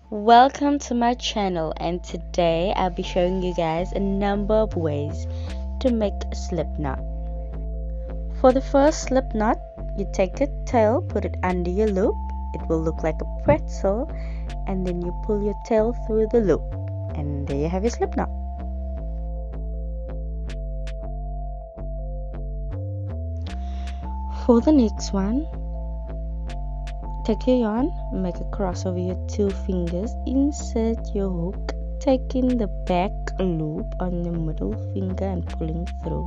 Welcome to my channel, and today I'll be showing you guys a number of ways to make a slip knot. For the first slip knot, you take your tail, put it under your loop. It will look like a pretzel, and then you pull your tail through the loop, and there you have your slip knot. For the next one, take your yarn, make a cross over your two fingers, insert your hook, taking the back loop on the middle finger and pulling through.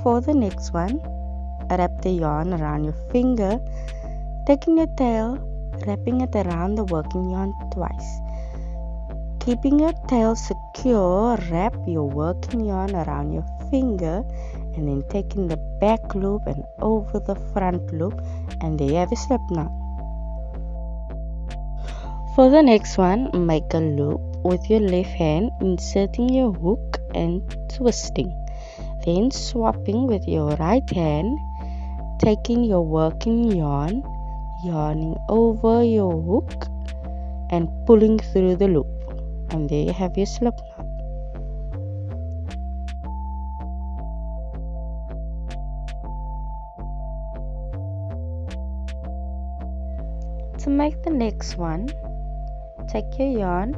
For the next one, wrap the yarn around your finger, taking your tail, wrapping it around the working yarn twice. Keeping your tail secure, wrap your working yarn around your finger and then taking the back loop and over the front loop, and there you have a slip knot. For the next one, make a loop with your left hand, inserting your hook and twisting. Then swapping with your right hand, taking your working yarn, yarning over your hook and pulling through the loop, and there you have your slip knot. To make the next one, take your yarn,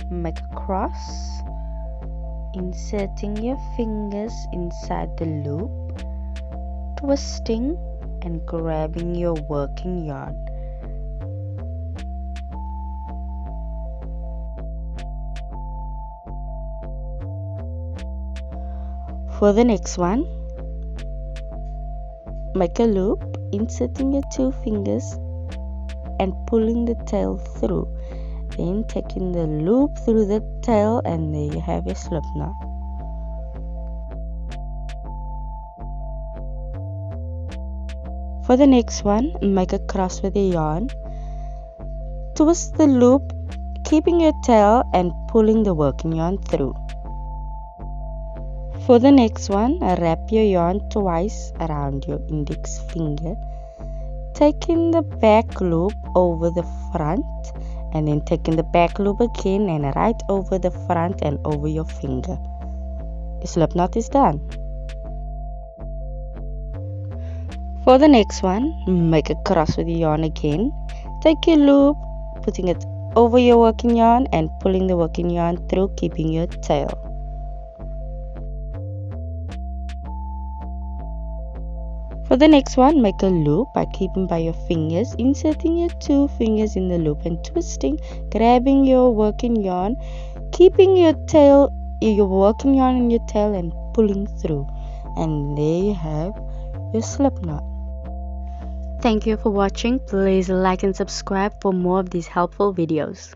make a cross, inserting your fingers inside the loop, twisting and grabbing your working yarn. For the next one, make a loop, inserting your two fingers and pulling the tail through, then taking the loop through the tail, and there you have your slip knot. For the next one, make a cross with your yarn, twist the loop, keeping your tail and pulling the working yarn through. For the next one, wrap your yarn twice around your index finger, taking the back loop over the front, and then taking the back loop again and right over the front and over your finger. Your slip knot is done. For the next one, make a cross with your yarn again, take your loop, putting it over your working yarn and pulling the working yarn through, keeping your tail. For the next one, make a loop by keeping by your fingers, inserting your two fingers in the loop and twisting, grabbing your working yarn, keeping your working yarn in your tail and pulling through. And there you have your slip knot. Thank you for watching. Please like and subscribe for more of these helpful videos.